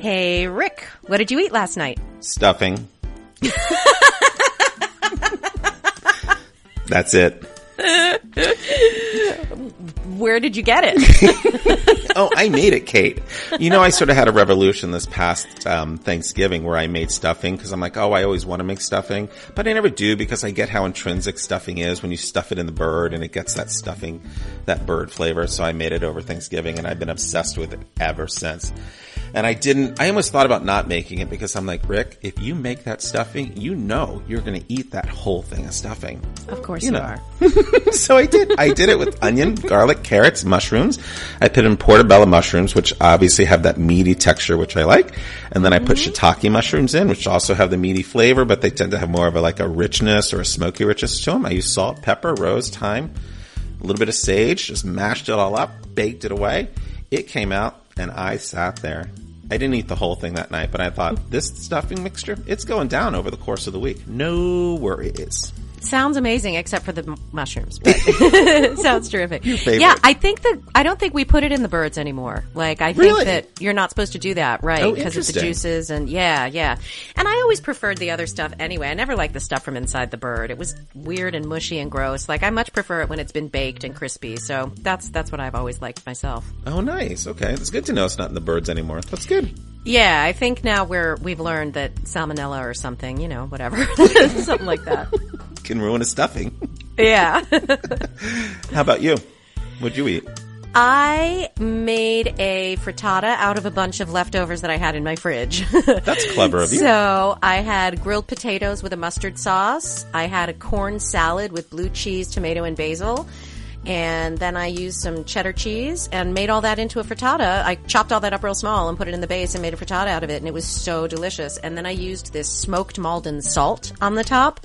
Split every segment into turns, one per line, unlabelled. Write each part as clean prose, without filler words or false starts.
Hey, Rick, what did you eat last night?
Stuffing. That's it.
Where did you get it?
Oh, I made it, Kate. You know, I sort of had a revolution this past Thanksgiving where I made stuffing because I'm like, oh, I always want to make stuffing, but I never do because I get how intrinsic stuffing is when you stuff it in the bird and it gets that stuffing, that bird flavor. So I made it over Thanksgiving and I've been obsessed with it ever since. And I almost thought about not making it because I'm like, Rick, if you make that stuffing, you know you're going to eat that whole thing of stuffing.
Of course you are.
So I did. I did it with onion, garlic, carrots, mushrooms. I put in portobello mushrooms, which obviously have that meaty texture, which I like. And then I put shiitake mushrooms in, which also have the meaty flavor, but they tend to have more of a richness or a smoky richness to them. I used salt, pepper, rose, thyme, a little bit of sage, just mashed it all up, baked it away. It came out and I sat there. I didn't eat the whole thing that night, but I thought, this stuffing mixture, it's going down over the course of the week. No worries.
Sounds amazing, except for the mushrooms. But sounds terrific.
Your favorite.
Yeah, I don't think we put it in the birds anymore. I think
Really?
that you're not supposed to do that, right?
Oh,
Because of the
interesting.
juices and yeah. And I always preferred the other stuff anyway. I never liked the stuff from inside the bird. It was weird and mushy and gross. I much prefer it when it's been baked and crispy. So that's what I've always liked myself.
Oh, nice. Okay. It's good to know it's not in the birds anymore. That's good.
Yeah, I think now we've learned that salmonella or something, whatever, something like that.
Can ruin a stuffing.
Yeah.
How about you? What'd you eat?
I made a frittata out of a bunch of leftovers that I had in my fridge.
That's clever of you.
So I had grilled potatoes with a mustard sauce. I had a corn salad with blue cheese, tomato, and basil. And then I used some cheddar cheese and made all that into a frittata. I chopped all that up real small and put it in the base and made a frittata out of it, and it was so delicious. And then I used this smoked Maldon salt on the top.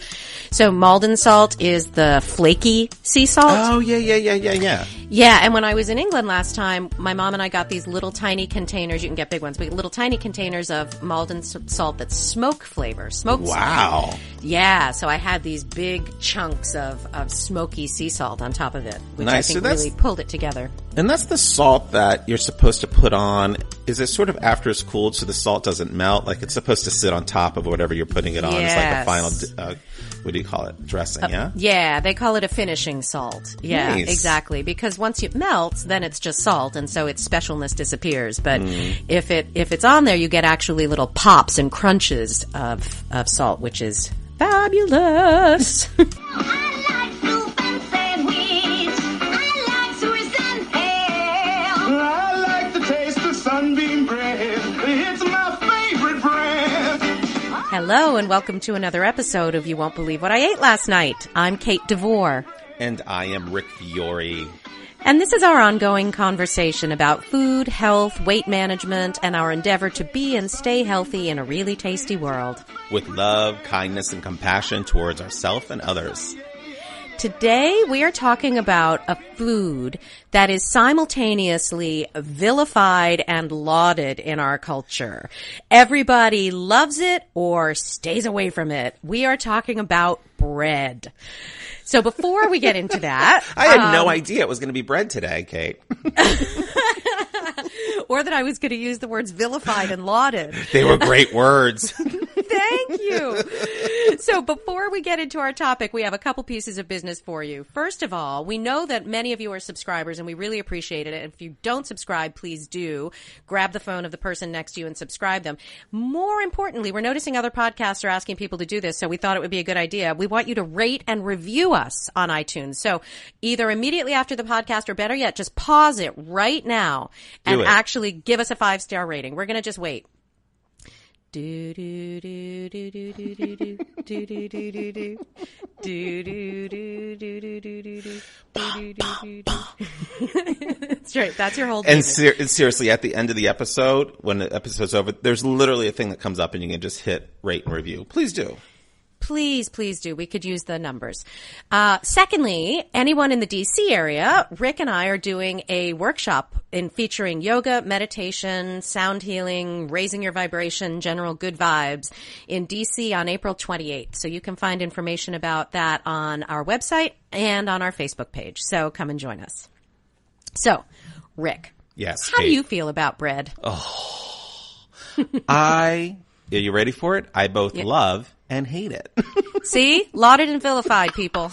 So Maldon salt is the flaky sea salt.
Oh, yeah.
Yeah, and when I was in England last time, my mom and I got these little tiny containers. You can get big ones, but little tiny containers of Maldon salt that's smoke flavor. Smoked
Wow.
salt. Yeah, so I had these big chunks of smoky sea salt on top of it, which
Nice.
I
So
think
that's-
really pulled it together.
And that's the salt that you're supposed to put on. Is it sort of after it's cooled so the salt doesn't melt? It's supposed to sit on top of whatever you're putting it on.
Yes.
It's like the final, what do you call it? Dressing, yeah?
Yeah, they call it a finishing salt. Yeah,
Nice.
exactly. Because once it melts, then it's just salt, and so its specialness disappears. But if it's on there, you get actually little pops and crunches of salt, which is fabulous.
I like soup and sandwich. I like Swiss and ham.
I like the taste of sunbeam bread. It's my favorite bread.
Hello, and welcome to another episode of You Won't Believe What I Ate Last Night. I'm Kate DeVore.
And I am Rick Fiore.
And this is our ongoing conversation about food, health, weight management, and our endeavor to be and stay healthy in a really tasty world.
With love, kindness, and compassion towards ourselves and others.
Today, we are talking about a food that is simultaneously vilified and lauded in our culture. Everybody loves it or stays away from it. We are talking about bread. So before we get into that...
I had no idea it was going to be bread today, Kate.
or that I was going to use the words vilified and lauded.
They were great words.
Thank you. So before we get into our topic, we have a couple pieces of business for you. First of all, we know that many of you are subscribers, and we really appreciate it. And if you don't subscribe, please do. Grab the phone of the person next to you and subscribe them. More importantly, we're noticing other podcasts are asking people to do this, so we thought it would be a good idea. We want you to rate and review us on iTunes. So either immediately after the podcast, or better yet, just pause it right now and actually give us a 5-star rating. We're going to just wait. Do do do do do do do do do do do do do do do do do do. That's right. That's your whole.
And seriously, at the end of the episode, when the episode's over, there's literally a thing that comes up, and you can just hit rate and review. Please do.
Please do. We could use the numbers. Secondly, anyone in the DC area, Rick and I are doing a workshop featuring yoga, meditation, sound healing, raising your vibration, general good vibes in DC on April 28th. So you can find information about that on our website and on our Facebook page. So come and join us. So, Rick.
Yes.
How do you feel about bread?
Are you ready for it? I both love and hate it.
See? Lauded and vilified, people.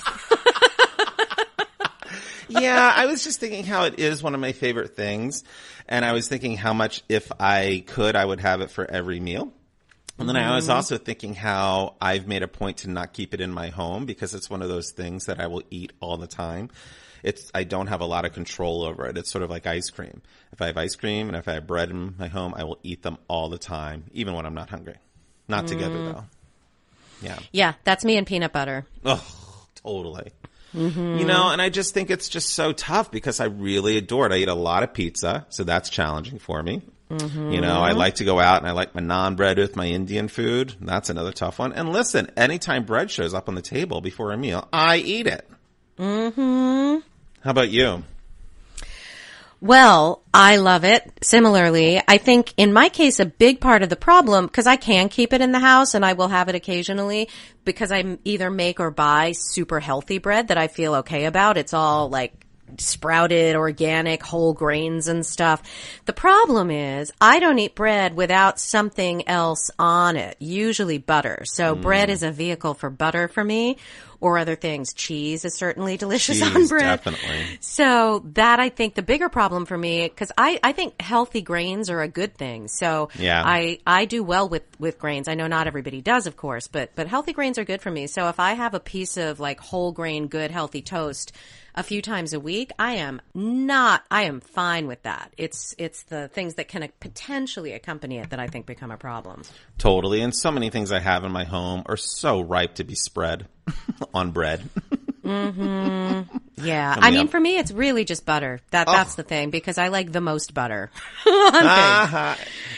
Yeah, I was just thinking how it is one of my favorite things. And I was thinking how much, if I could, I would have it for every meal. And then I was also thinking how I've made a point to not keep it in my home because it's one of those things that I will eat all the time. I don't have a lot of control over it. It's sort of like ice cream. If I have ice cream and if I have bread in my home, I will eat them all the time, even when I'm not hungry. Not together, though. Yeah.
Yeah, that's me and peanut butter.
Oh, totally. You know, and I just think it's just so tough because I really adore it. I eat a lot of pizza, so that's challenging for me. You know, I like to go out and I like my naan bread with my Indian food. That's another tough one. And listen, anytime bread shows up on the table before a meal, I eat it. How about you?
Well, I love it. Similarly, I think in my case, a big part of the problem, because I can keep it in the house and I will have it occasionally because I either make or buy super healthy bread that I feel okay about. It's all like sprouted, organic, whole grains and stuff. The problem is I don't eat bread without something else on it, usually butter. So bread is a vehicle for butter for me or other things. Cheese is certainly delicious on bread.
Definitely.
So that I think the bigger problem for me, because I think healthy grains are a good thing. So
Yeah.
I do well with grains. I know not everybody does, of course, but healthy grains are good for me. So if I have a piece of like whole grain, good, healthy toast a few times a week, I am fine with that. It's the things that can potentially accompany it that I think become a problem.
Totally. And so many things I have in my home are so ripe to be spread on bread.
Yeah.
I mean,
For me, it's really just butter. That's the thing, because I like the most butter.
And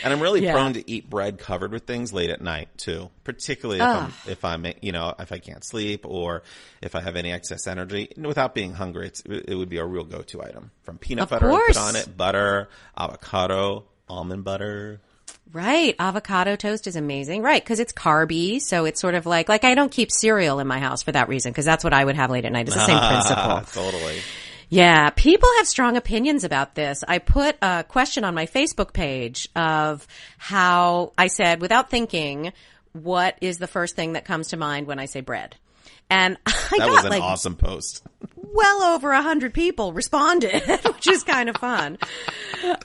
I'm really
Yeah.
prone to eat bread covered with things late at night too, particularly if I'm if I can't sleep or if I have any excess energy. Without being hungry, it would be a real go-to item. From peanut
Of
butter I
course.
put on it, butter, avocado, almond butter.
Right. Avocado toast is amazing. Right. Because it's carby. So it's sort of like I don't keep cereal in my house for that reason, because that's what I would have late at night. It's the same principle.
Totally.
Yeah, people have strong opinions about this. I put a question on my Facebook page of how I said, without thinking, what is the first thing that comes to mind when I say bread? And
That
got
was an awesome post.
well over 100 people responded, which is kind of fun.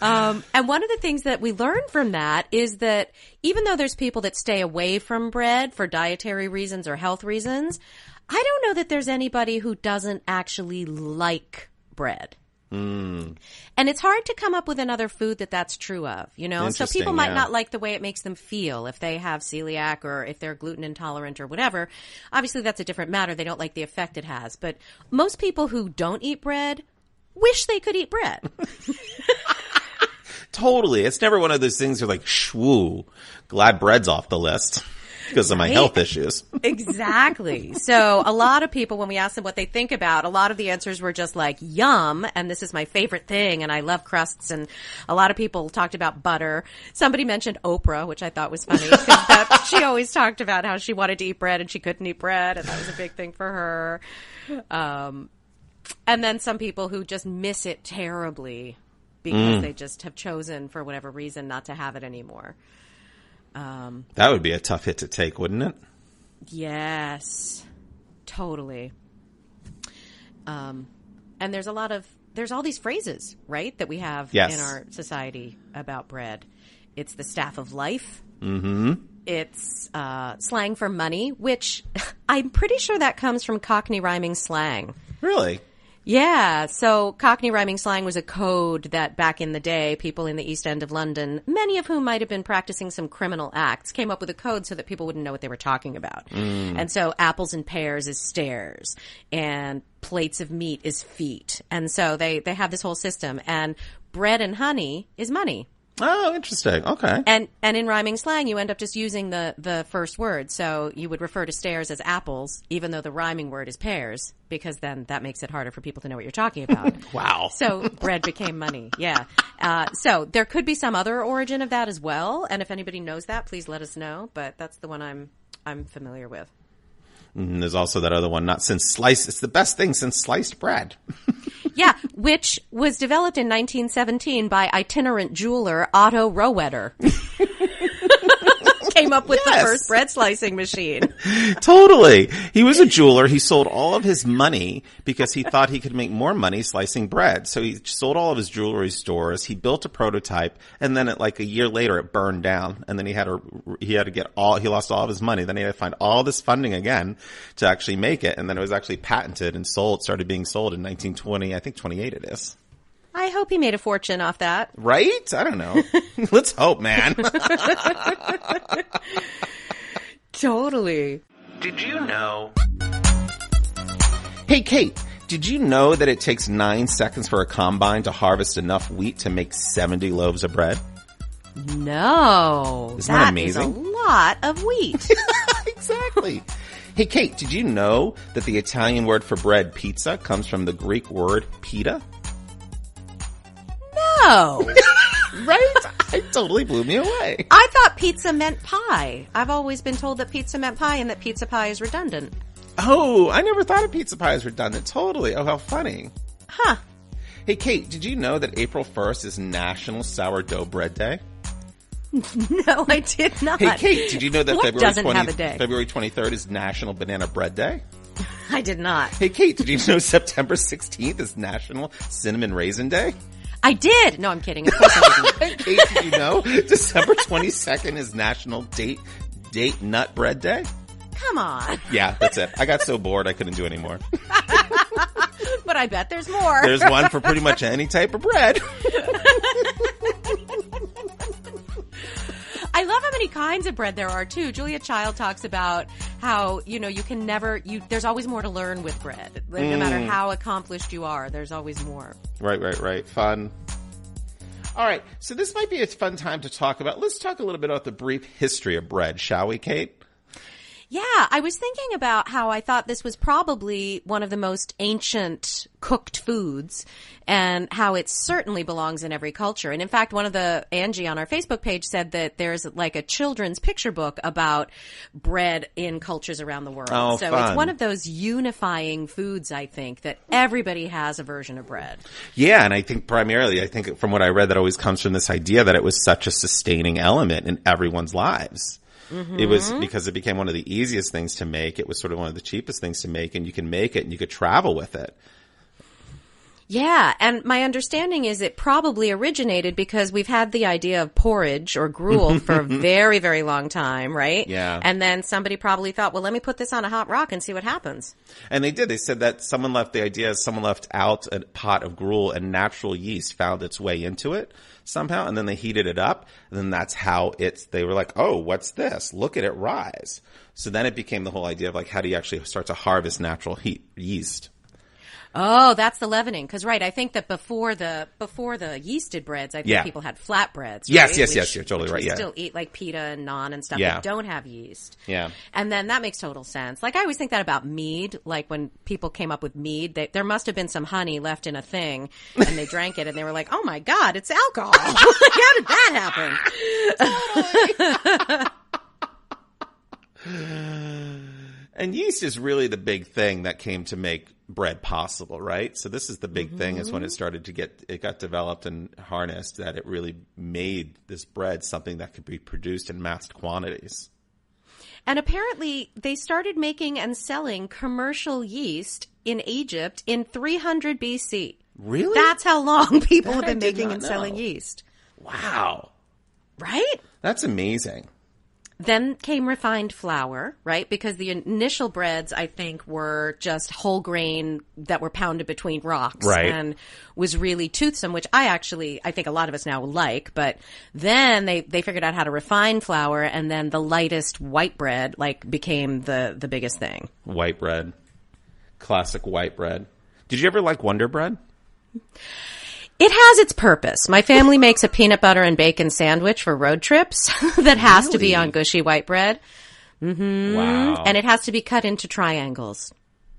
And one of the things that we learned from that is that even though there's people that stay away from bread for dietary reasons or health reasons, I don't know that there's anybody who doesn't actually like bread. And it's hard to come up with another food that's true of, you know? So
Interesting,
people might
yeah.
not like the way it makes them feel if they have celiac or if they're gluten intolerant or whatever. Obviously, that's a different matter. They don't like the effect it has. But most people who don't eat bread wish they could eat bread.
Totally. It's never one of those things you're like, shwoo, glad bread's off the list because of my
Right?
health issues.
Exactly. So a lot of people, when we asked them what they think about, a lot of the answers were just like, yum, and this is my favorite thing, and I love crusts, and a lot of people talked about butter. Somebody mentioned Oprah, which I thought was funny, because she always talked about how she wanted to eat bread and she couldn't eat bread, and that was a big thing for her. And then some people who just miss it terribly because they just have chosen, for whatever reason, not to have it anymore.
That would be a tough hit to take, wouldn't it?
Yes, totally. And there's all these phrases, right, that we have
Yes.
in our society about bread. It's the staff of life. It's slang for money, which I'm pretty sure that comes from Cockney rhyming slang.
Really?
Yeah, so Cockney rhyming slang was a code that back in the day, people in the East End of London, many of whom might have been practicing some criminal acts, came up with a code so that people wouldn't know what they were talking about. And so apples and pears is stairs, and plates of meat is feet. And so they have this whole system, and bread and honey is money.
Oh, interesting. Okay.
And in rhyming slang, you end up just using the first word. So you would refer to stairs as apples, even though the rhyming word is pears, because then that makes it harder for people to know what you're talking about.
Wow.
So bread became money. Yeah. So there could be some other origin of that as well. And if anybody knows that, please let us know. But that's the one I'm familiar with.
And there's also that other one, not since sliced. It's the best thing since sliced bread.
Yeah, which was developed in 1917 by itinerant jeweler Otto Rohwedder. came up with the
Yes.
first bread slicing machine.
Totally. He was a jeweler. He sold all of his money because he thought he could make more money slicing bread. So he sold all of his jewelry stores. He built a prototype, and then like a year later it burned down. And then he lost all of his money. Then he had to find all this funding again to actually make it. And then it was actually patented and started being sold in 1920. I think 28 it is.
I hope he made a fortune off that.
Right? I don't know. Let's hope, man.
Totally.
Did you know? Hey, Kate, did you know that it takes 9 seconds for a combine to harvest enough wheat to make 70 loaves of bread?
No.
Isn't that amazing?
Is a lot of wheat.
Exactly. Hey, Kate, did you know that the Italian word for bread, pizza, comes from the Greek word pita?
No.
Right? It totally blew me away.
I thought pizza meant pie. I've always been told that pizza meant pie and that pizza pie is redundant.
Oh, I never thought of pizza pie as redundant. Totally. Oh, how funny.
Huh.
Hey, Kate, did you know that April 1st is National Sourdough Bread Day?
No, I did not.
Hey, Kate, did you know that
What
February
doesn't have a day?
February 23rd is National Banana Bread Day?
I did not.
Hey, Kate, did you know September 16th is National Cinnamon Raisin Day?
I did. No, I'm kidding. Of course I didn't.
Kate, did you know December 22nd is National Date Nut Bread Day?
Come on.
Yeah, that's it. I got so bored I couldn't do any more.
But I bet there's more.
There's one for pretty much any type of bread.
I love how many kinds of bread there are too. Julia Child talks about how, you can never, there's always more to learn with bread. Like, no matter how accomplished you are, there's always more.
Right. Fun. All right. So this might be a fun time to let's talk a little bit about the brief history of bread, shall we, Kate?
Yeah, I was thinking about how I thought this was probably one of the most ancient cooked foods and how it certainly belongs in every culture. And in fact, Angie on our Facebook page said that there's like a children's picture book about bread in cultures around the world.
Oh,
so
fun.
It's one of those unifying foods, I think, that everybody has a version of bread.
Yeah, and I think primarily, from what I read, that always comes from this idea that it was such a sustaining element in everyone's lives. Mm-hmm. It was because it became one of the easiest things to make. It was sort of one of the cheapest things to make, and you can make it and you could travel with it.
Yeah, and my understanding is it probably originated because we've had the idea of porridge or gruel for a very, very long time, right?
Yeah.
And then somebody probably thought, well, let me put this on a hot rock and see what happens.
And they did. They said that someone left out a pot of gruel and natural yeast found its way into it somehow, and then they heated it up, and then that's how they were like, oh, what's this? Look at it rise. So then it became the whole idea of like, how do you actually start to harvest natural yeast?
Oh, that's the leavening. Because, right, I think that before the yeasted breads, I think people had flat breads. Right?
Yes, you're totally right.
We
Yeah.
still eat like pita and naan and stuff
Yeah.
that don't have yeast.
Yeah.
And then that makes total sense. Like I always think that about mead. Like when people came up with mead, there must have been some honey left in a thing, and they drank it, and they were like, "Oh my God, it's alcohol! How did that happen?"
And yeast is really the big thing that came to make bread possible, right? So this is the big thing is when it got developed and harnessed, that it really made this bread something that could be produced in mass quantities.
And apparently they started making and selling commercial yeast in Egypt in 300 BC.
Really?
That's how long people have
That I
been
did
making
not
and
know.
selling yeast.
Wow.
Right?
That's amazing.
Then came refined flour, right? Because the initial breads, I think, were just whole grain that were pounded between rocks.
Right.
And was really toothsome, which I think a lot of us now like. But then they figured out how to refine flour, and then the lightest white bread, became the biggest thing.
White bread. Classic white bread. Did you ever like Wonder Bread?
It has its purpose. My family makes a peanut butter and bacon sandwich for road trips that has to be
Really?
on gushy white bread. Mm-hmm.
Wow.
And it has to be cut into triangles.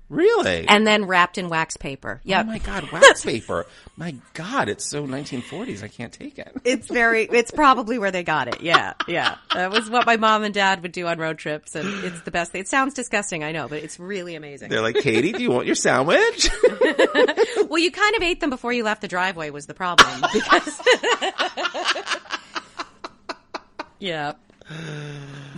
Really?
And then wrapped in wax paper. Yep.
Oh my God, wax paper. My God, it's so 1940s. I can't take it.
It's probably where they got it. Yeah. Yeah. That was what my mom and dad would do on road trips. And it's the best thing. It sounds disgusting, I know, but it's really amazing.
They're like, Katie, do you want your sandwich?
Well, you kind of ate them before you left the driveway was the problem. Because yeah.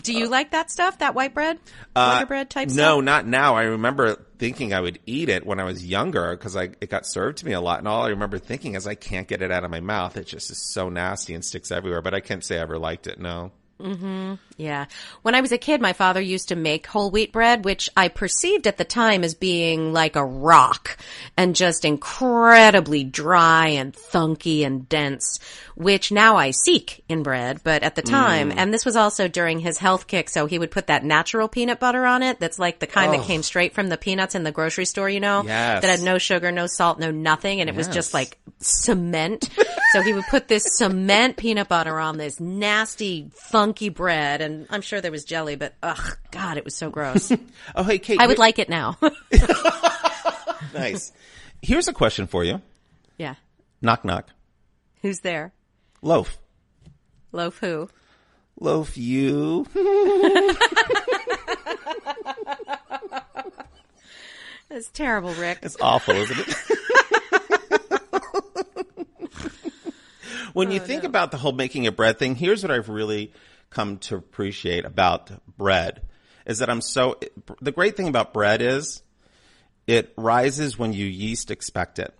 Do you like that stuff, that white bread? Wonder bread type stuff?
No, not now. I remember thinking I would eat it when I was younger because it got served to me a lot. And all I remember thinking is I can't get it out of my mouth. It just is so nasty and sticks everywhere. But I can't say I ever liked it, no.
Yeah. When I was a kid, my father used to make whole wheat bread, which I perceived at the time as being like a rock and just incredibly dry and thunky and dense, which now I seek in bread. But at the time, and this was also during his health kick, so he would put that natural peanut butter on it. That's like the kind that came straight from the peanuts in the grocery store, you know,
Yes.
that had no sugar, no salt, no nothing. And it was just like cement. So he would put this cement peanut butter on this nasty, funky bread. And I'm sure there was jelly, but ugh, God, it was so gross.
Oh, hey, Kate.
I would like it now.
Nice. Here's a question for you.
Yeah.
Knock, knock.
Who's there?
Loaf.
Loaf who?
Loaf you.
That's terrible, Rick.
It's awful, isn't it? When you think about the whole making a bread thing, here's what I've really come to appreciate about bread is that the great thing about bread is it rises when you yeast expect it.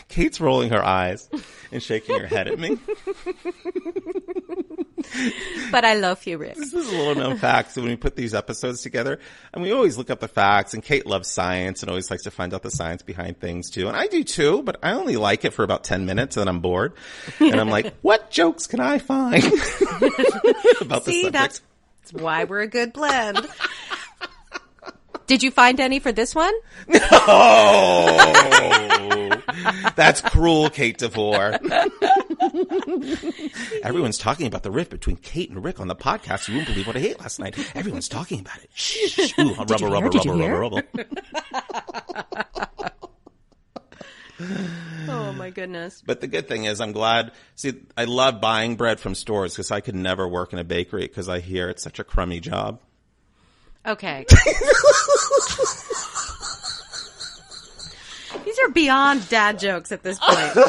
Kate's rolling her eyes and shaking her head at me.
But I love you, Rick.
This is a little known fact. So when we put these episodes together, and we always look up the facts, and Kate loves science and always likes to find out the science behind things too. And I do too, but I only like it for about 10 minutes and then I'm bored. And I'm like, what jokes can I find about the
See,
subject?
that's why we're a good blend. Did you find any for this one?
Oh, that's cruel, Kate DeVore. Everyone's talking about the rift between Kate and Rick on the podcast. You won't believe what I ate last night. Everyone's talking about it. Shh. Ooh, rubber.
Oh, my goodness.
But the good thing is I'm glad. See, I love buying bread from stores because I could never work in a bakery because I hear it's such a crummy job.
Okay. These are beyond dad jokes at this point. All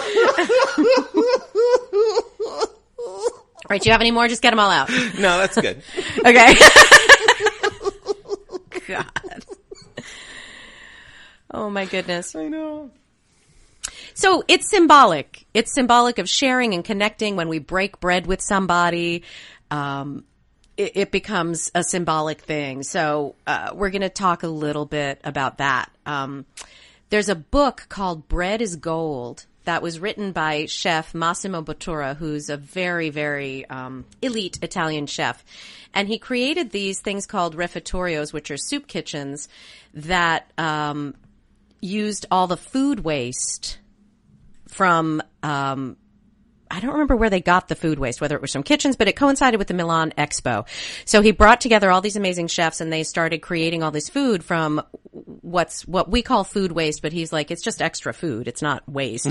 right, do you have any more? Just get them all out.
No, that's good.
Okay. God. Oh, my goodness.
I know.
So it's symbolic. It's symbolic of sharing and connecting. When we break bread with somebody, it becomes a symbolic thing. So we're going to talk a little bit about that. There's a book called Bread is Gold that was written by chef Massimo Bottura, who's a very, very elite Italian chef. And he created these things called refettorios, which are soup kitchens that used all the food waste from I don't remember where they got the food waste, whether it was from kitchens, but it coincided with the Milan Expo. So he brought together all these amazing chefs and they started creating all this food from what we call food waste, but he's like, it's just extra food. It's not waste.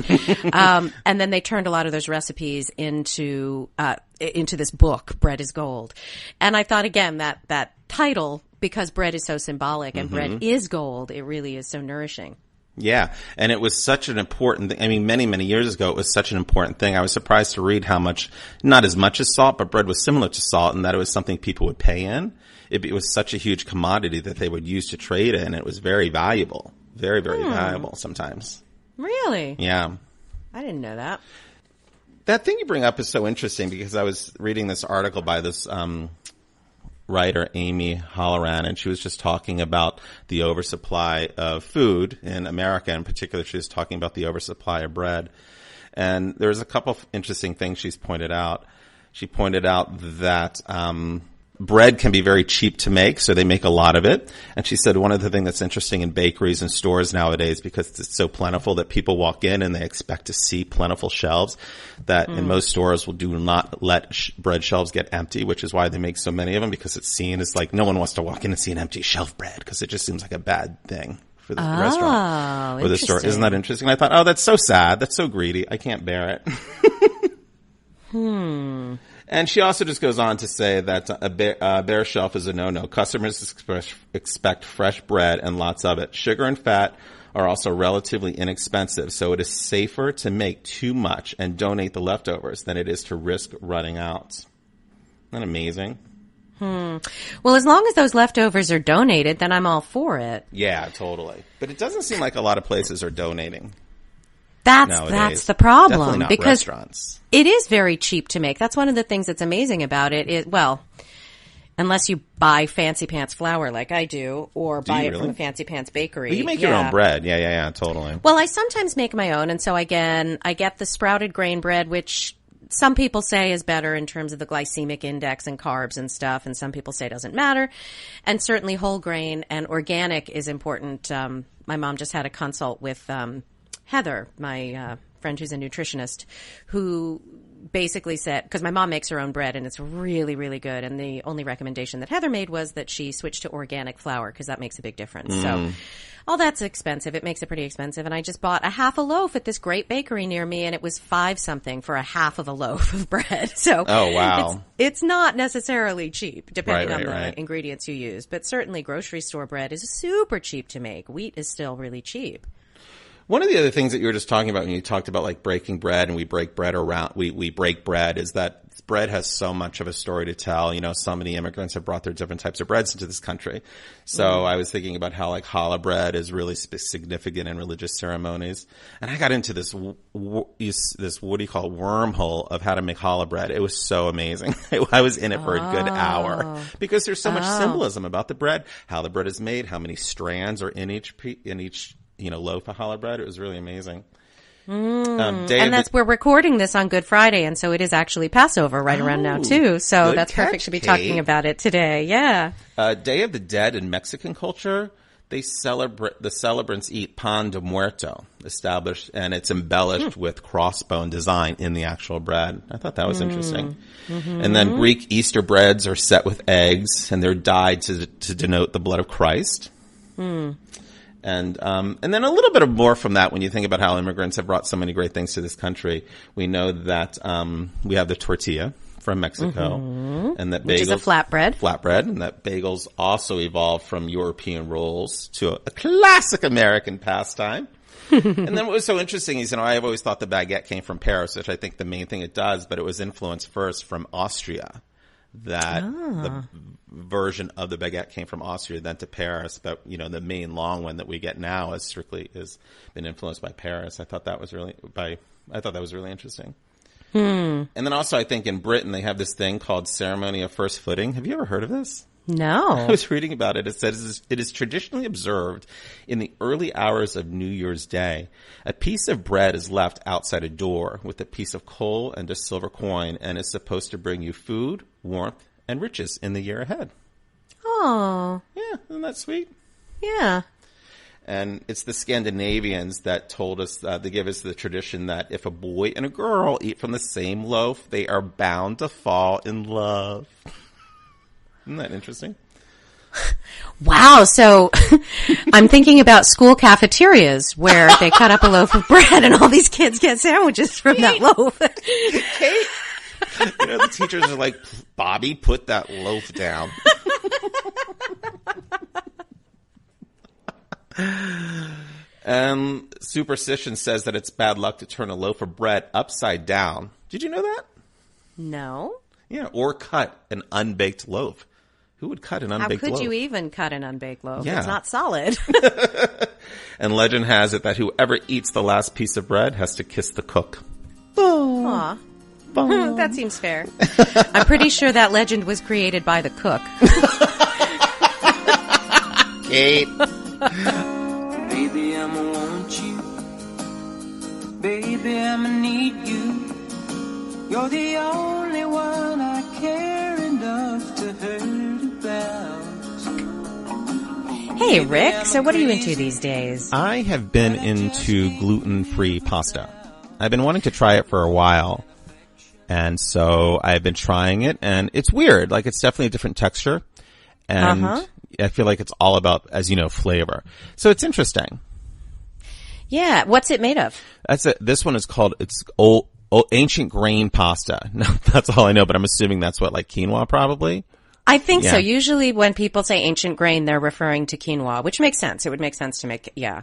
And then they turned a lot of those recipes into this book, Bread is Gold. And I thought, again, that title, because bread is so symbolic and bread is gold, it really is so nourishing.
Yeah, and it was such an important thing. I mean, many, many years ago, it was such an important thing. I was surprised to read how much, not as much as salt, but bread was similar to salt in that it was something people would pay in. It was such a huge commodity that they would use to trade in. It was very valuable. Very, very valuable sometimes.
Really?
Yeah.
I didn't know that.
That thing you bring up is so interesting because I was reading this article by this writer, Amy Halloran, and she was just talking about the oversupply of food in America. In particular, she was talking about the oversupply of bread. And there's a couple of interesting things she's pointed out. She pointed out that bread can be very cheap to make, so they make a lot of it. And she said one of the things that's interesting in bakeries and stores nowadays, because it's so plentiful that people walk in and they expect to see plentiful shelves, that in most stores will do not let bread shelves get empty, which is why they make so many of them, because it's seen as like no one wants to walk in and see an empty shelf bread because it just seems like a bad thing for the restaurant or the store. Isn't that interesting? And I thought, oh, that's so sad. That's so greedy. I can't bear it. And she also just goes on to say that a bare shelf is a no-no. Customers expect fresh bread and lots of it. Sugar and fat are also relatively inexpensive, so it is safer to make too much and donate the leftovers than it is to risk running out. Isn't that amazing?
Well, as long as those leftovers are donated, then I'm all for it.
Yeah, totally. But it doesn't seem like a lot of places are donating.
That's the problem.
Definitely not
because
restaurants.
it is very cheap to make. That's one of the things that's amazing about it. Well, unless you buy fancy pants flour like I do, or buy it
really?
from a fancy pants bakery.
But you make your own bread. Yeah, totally.
Well, I sometimes make my own, and so I get the sprouted grain bread, which some people say is better in terms of the glycemic index and carbs and stuff, and some people say it doesn't matter. And certainly whole grain and organic is important. My mom just had a consult with Heather, my friend who's a nutritionist, who basically said, because my mom makes her own bread and it's really, really good. And the only recommendation that Heather made was that she switch to organic flour because that makes a big difference. So all that's expensive. It makes it pretty expensive. And I just bought a half a loaf at this great bakery near me, and it was $5 something for a half of a loaf of bread. So
oh, wow.
It's not necessarily cheap depending on the
right.
ingredients you use. But certainly grocery store bread is super cheap to make. Wheat is still really cheap.
One of the other things that you were just talking about when you talked about like breaking bread and we break bread around, we break bread, is that bread has so much of a story to tell. You know, so many immigrants have brought their different types of breads into this country. So I was thinking about how like challah bread is really significant in religious ceremonies. And I got into this what do you call it, wormhole of how to make challah bread. It was so amazing. I was in it for a good hour because there's so much symbolism about the bread, how the bread is made, how many strands are in each loaf of challah bread. It was really amazing.
And we're recording this on Good Friday, and so it is actually Passover right around now too. So that's perfect to be talking about it today. Yeah.
Day of the Dead in Mexican culture, the celebrants eat pan de muerto, established, and it's embellished with crossbone design in the actual bread. I thought that was interesting. And then Greek Easter breads are set with eggs, and they're dyed to denote the blood of Christ. And then a little bit more from that when you think about how immigrants have brought so many great things to this country. We know that we have the tortilla from Mexico, and that bagels,
which is a flatbread,
and that bagels also evolved from European rolls to a classic American pastime. And then what was so interesting is, I've always thought the baguette came from Paris, which I think the main thing it does, but it was influenced first from Austria. That the version of the baguette came from Austria, then to Paris, but the main long one that we get now has been influenced by Paris. I thought that was really interesting. And then also I think in Britain they have this thing called ceremony of first footing. Have you ever heard of this?
No.
I was reading about it. It says it is traditionally observed in the early hours of New Year's Day. A piece of bread is left outside a door with a piece of coal and a silver coin, and is supposed to bring you food, warmth, and riches in the year ahead.
Oh.
Yeah, isn't that sweet?
Yeah.
And it's the Scandinavians that told us, they give us the tradition that if a boy and a girl eat from the same loaf, they are bound to fall in love. Isn't that interesting?
Wow. So I'm thinking about school cafeterias where they cut up a loaf of bread and all these kids get sandwiches from that loaf.
Kate, the teachers are like, Bobby, put that loaf down. Superstition says that it's bad luck to turn a loaf of bread upside down. Did you know that?
No.
Yeah, or cut an unbaked loaf. Who would cut an unbaked loaf?
How could you even cut an unbaked loaf?
Yeah.
It's not solid.
And legend has it that whoever eats the last piece of bread has to kiss the cook.
Aw. That seems fair. I'm pretty sure that legend was created by the cook.
Kate.
Baby, I'ma want you. Baby, I'ma need you. You're the only one I care enough to hurt about.
Hey, Rick. So what are you into these days?
I have been into gluten-free pasta. I've been wanting to try it for a while. And so I've been trying it, and it's weird. Like, it's definitely a different texture. And I feel like it's all about, as you know, flavor. So it's interesting.
Yeah. What's it made of?
That's it. This one is called, it's ancient grain pasta. No, that's all I know, but I'm assuming that's what, like quinoa probably?
I think so.
Yeah.
Usually when people say ancient grain, they're referring to quinoa, which makes sense. It would make sense to make, yeah.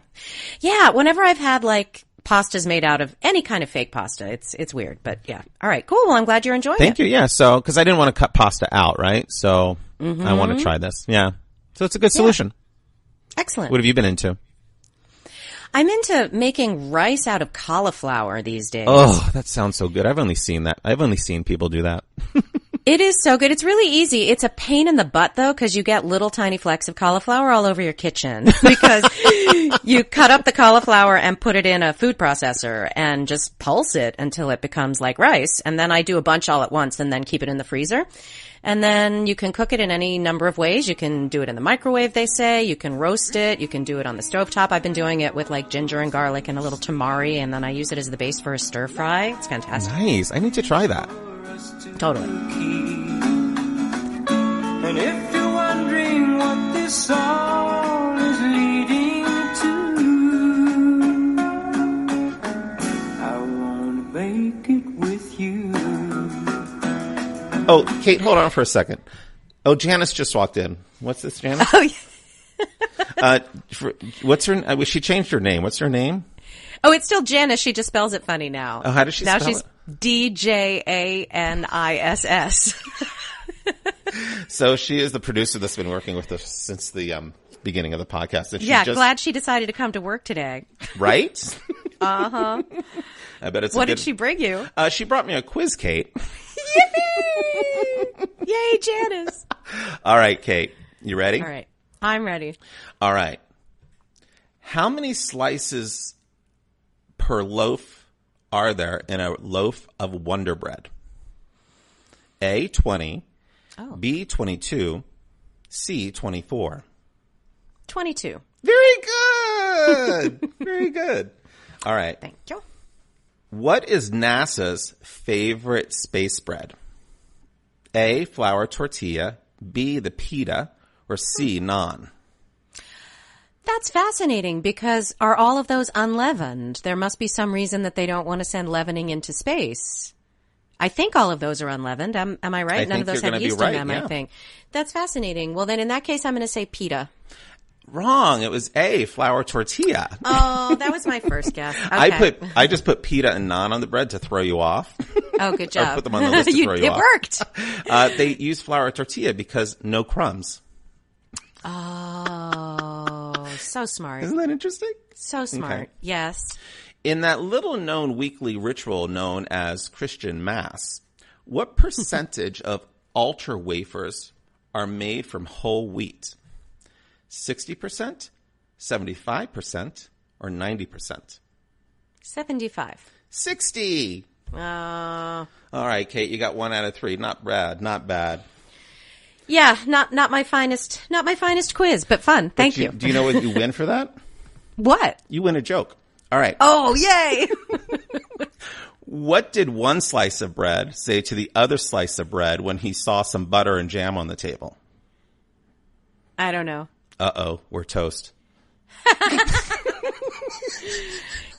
Yeah, whenever I've had like pastas made out of any kind of fake pasta, it's weird, but yeah. All right, cool. Well, I'm glad you're enjoying
Thank
it.
you. Yeah. So, because I didn't want to cut pasta out, right? So I want to try this. Yeah. So it's a good solution.
Excellent.
What have you been into?
I'm into making rice out of cauliflower these days.
Oh, that sounds so good. I've only seen that. I've only seen people do that.
It is so good. It's really easy. It's a pain in the butt, though, because you get little tiny flecks of cauliflower all over your kitchen because you cut up the cauliflower and put it in a food processor and just pulse it until it becomes like rice. And then I do a bunch all at once and then keep it in the freezer. And then you can cook it in any number of ways. You can do it in the microwave, they say. You can roast it. You can do it on the stovetop. I've been doing it with like ginger and garlic and a little tamari, and then I use it as the base for a stir fry. It's fantastic.
Nice. I need to try that.
Totally.
And if you're wondering what this song is leading to, I wanna make it with you.
Oh, Kate, hold on for a second. Oh, Janice just walked in. What's this, Janice?
Oh, yeah.
What's her? She changed her name. What's her name?
Oh, it's still Janice. She just spells it funny now.
Oh, how does she
now
spell
she's DJANISS.
So she is the producer that's been working with us since the beginning of the podcast. And
Yeah, glad she decided to come to work today.
Right?
Uh-huh.
I bet it's
What did she bring you?
She brought me a quiz, Kate.
Yay, Janice.
All right, Kate. You ready?
All right. I'm ready.
All right. How many slices per loaf are there in a loaf of Wonder Bread? A, 20.
Oh.
B, 22. C, 24.
22.
Very good. Very good. All right.
Thank you.
What is NASA's favorite space bread? A, flour tortilla. B, the pita. Or C, naan.
That's fascinating because are all of those unleavened? There must be some reason that they don't want to send leavening into space. I think all of those are unleavened. Am I right?
I
None
think
of those
you're
have
gonna be
yeast
right,
in them,
yeah.
I think. That's fascinating. Well, then in that case, I'm going to say pita.
Wrong. It was A, flour tortilla.
Oh, that was my first guess. Okay.
I just put pita and naan on the bread to throw you off.
Oh, good job.
Or put them on the list to throw you
it
off.
worked.
They use flour tortilla because no crumbs.
Oh, so smart.
Isn't that interesting?
So smart.
Okay.
Yes.
In that little known weekly ritual known as Christian Mass, what percentage of altar wafers are made from whole wheat? 60%, 75%, or 90%?
75.
60.
Uh,
All right, Kate, you got 1 out of 3. Not bad. Not bad.
yeah, not my finest quiz, but fun. Thank you.
Do you know what you win for that?
What?
You win a joke. All right.
Oh, yay.
What did one slice of bread say to the other slice of bread when he saw some butter and jam on the table?
I don't know.
Uh-oh, we're toast.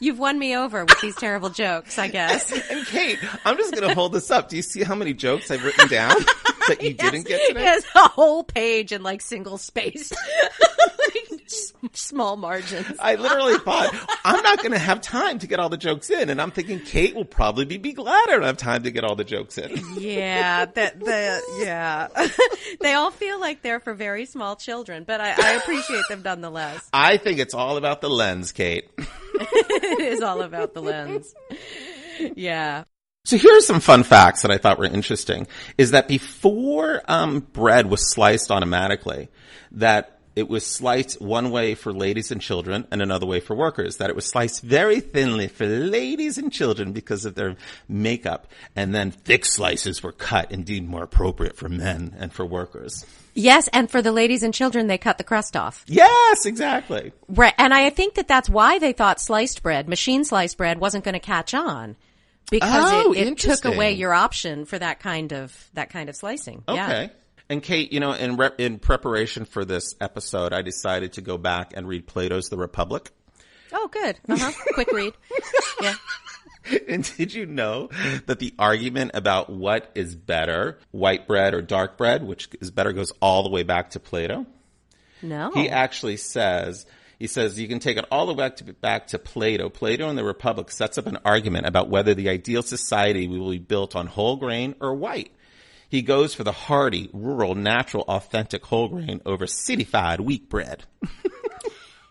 You've won me over with these terrible jokes, I guess.
And Kate, I'm just going to hold this up. Do you see how many jokes I've written down that you didn't get today?
Yes, a whole page in like single space. Small margins.
I literally thought, I'm not going to have time to get all the jokes in. And I'm thinking Kate will probably be glad I don't have time to get all the jokes in.
Yeah, yeah. They all feel like they're for very small children, but I appreciate them nonetheless.
I think it's all about the lens, Kate.
It is all about the lens. Yeah.
So here are some fun facts that I thought were interesting, is that before bread was sliced automatically, that it was sliced one way for ladies and children and another way for workers, that it was sliced very thinly for ladies and children because of their makeup, and then thick slices were cut and deemed more appropriate for men and for workers.
Yes, and for the ladies and children, they cut the crust off.
Yes, exactly.
Right, and I think that's why they thought sliced bread, machine sliced bread, wasn't going to catch on. Because it took
interesting.
away your option for that kind of slicing.
Okay.
Yeah.
And Kate, you know, in preparation for this episode, I decided to go back and read Plato's The Republic.
Oh, good. Quick read. Yeah.
And did you know that the argument about what is better, white bread or dark bread, which is better, goes all the way back to Plato?
No.
He actually says, you can take it all the way back to Plato. Plato in the Republic sets up an argument about whether the ideal society will be built on whole grain or white. He goes for the hearty, rural, natural, authentic whole grain over cityfied wheat bread.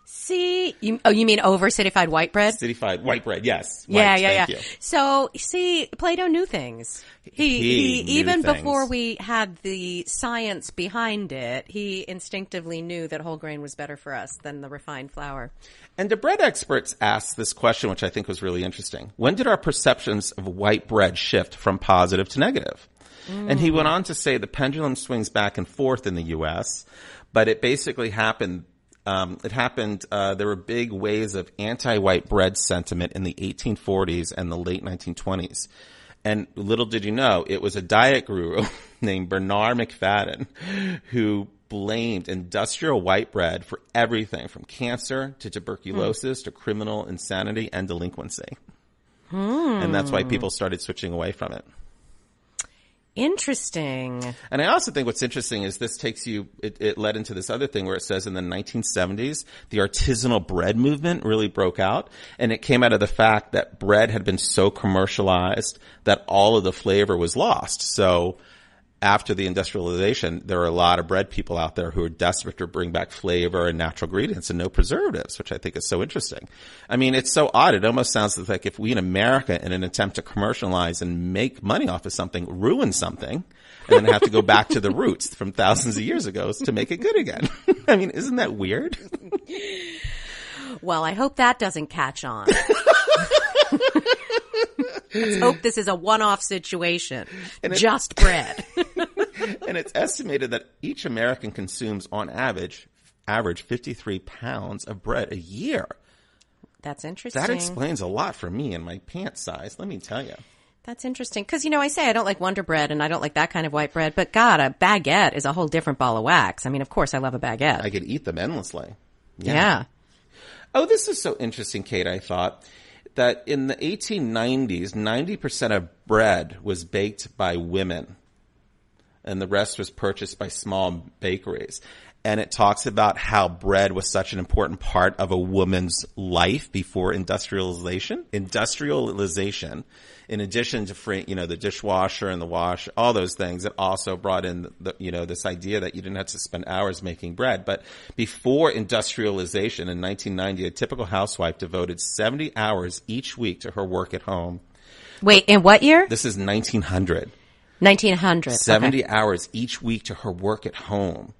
See, you mean over cityfied white bread?
Cityfied white bread, yes.
Yeah,
White,
yeah.
thank you.
So, see, Plato knew things. He
knew
even
things.
before we had the science behind it, he instinctively knew that whole grain was better for us than the refined flour.
And the bread experts asked this question, which I think was really interesting. When did our perceptions of white bread shift from positive to negative? And he went on to say the pendulum swings back and forth in the U.S., but it basically happened. There were big waves of anti-white bread sentiment in the 1840s and the late 1920s. And little did you know, it was a diet guru named Bernard McFadden who blamed industrial white bread for everything from cancer to tuberculosis to criminal insanity and delinquency. And that's why people started switching away from it.
Interesting.
And I also think what's interesting is this takes you, it led into this other thing where it says in the 1970s, the artisanal bread movement really broke out. And it came out of the fact that bread had been so commercialized that all of the flavor was lost. So after the industrialization, there are a lot of bread people out there who are desperate to bring back flavor and natural ingredients and no preservatives, which I think is so interesting. I mean, it's so odd. It almost sounds like if we in America, in an attempt to commercialize and make money off of something, ruin something, and then have to go back to the roots from thousands of years ago to make it good again. I mean, isn't that weird?
Well, I hope that doesn't catch on. Let's hope this is a one-off situation. Just bread.
And it's estimated that each American consumes, on average 53 pounds of bread a year.
That's interesting.
That explains a lot for me and my pant size, let me tell you.
That's interesting. Because, I say I don't like Wonder Bread and I don't like that kind of white bread. But, God, a baguette is a whole different ball of wax. I mean, of course, I love a baguette.
I could eat them endlessly.
Yeah.
Oh, this is so interesting, Kate, I thought. That in the 1890s, 90% of bread was baked by women, and the rest was purchased by small bakeries. And it talks about how bread was such an important part of a woman's life before industrialization. Industrialization, in addition to the dishwasher and the wash, all those things, it also brought in this idea that you didn't have to spend hours making bread. But before industrialization in 1990, a typical housewife devoted 70 hours each week to her work at home.
Wait, in what year?
This is 1900.
1900.
70 hours each week to her work at home.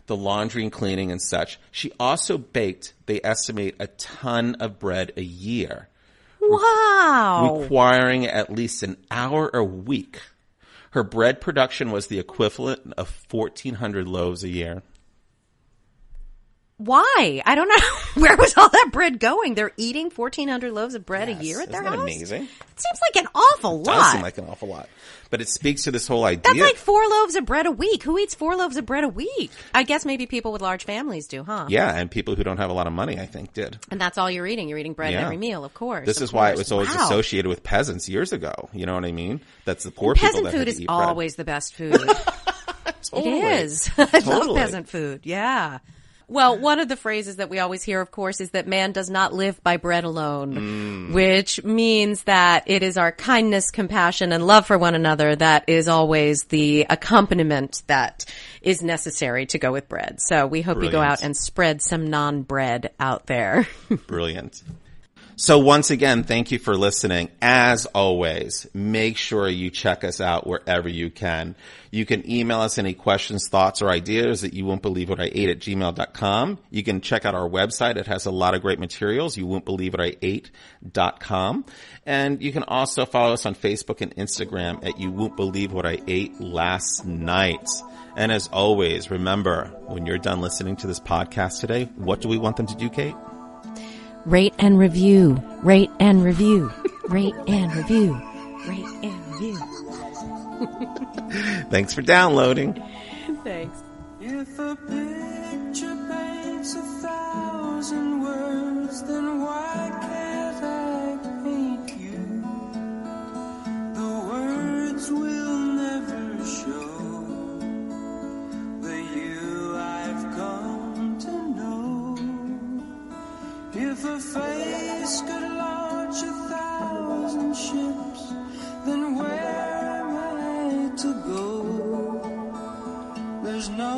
The laundry and cleaning and such. She also baked, they estimate, a ton of bread a year.
Wow.
Requiring at least an hour a week. Her bread production was the equivalent of 1,400 loaves a year.
Why? I don't know. Where was all that bread going? They're eating 1,400 loaves of bread a year at their
Isn't that
house?
amazing?
It seems like an awful lot.
It does seem like an awful lot. But it speaks to this whole idea.
That's like 4 loaves of bread a week. Who eats 4 loaves of bread a week? I guess maybe people with large families do, huh?
Yeah, and people who don't have a lot of money, I think, did.
And that's all you're eating. You're eating bread at every meal, of course.
This is why it was always associated with peasants years ago. You know what I mean? That's the poor
people
that had to eat bread.
Peasant food is always the best food.
Totally.
It is. I love peasant food. Yeah. Well, one of the phrases that we always hear, of course, is that man does not live by bread alone, which means that it is our kindness, compassion, and love for one another that is always the accompaniment that is necessary to go with bread. So we hope you go out and spread some non-bread out there.
Brilliant. So once again, thank you for listening. As always, make sure you check us out wherever you can. You can email us any questions, thoughts, or ideas that you won't believe what I ate at gmail.com. You can check out our website. It has a lot of great materials. You won't believe what I ate.com. And you can also follow us on Facebook and Instagram at You Won't Believe What I Ate Last Night. And as always, remember, when you're done listening to this podcast today, what do we want them to do, Kate?
Rate and review. Rate and review. Rate and review. Rate and review.
Thanks for downloading.
Thanks.
If a picture paints 1,000 words, then why can't I paint you?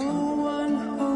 no one holds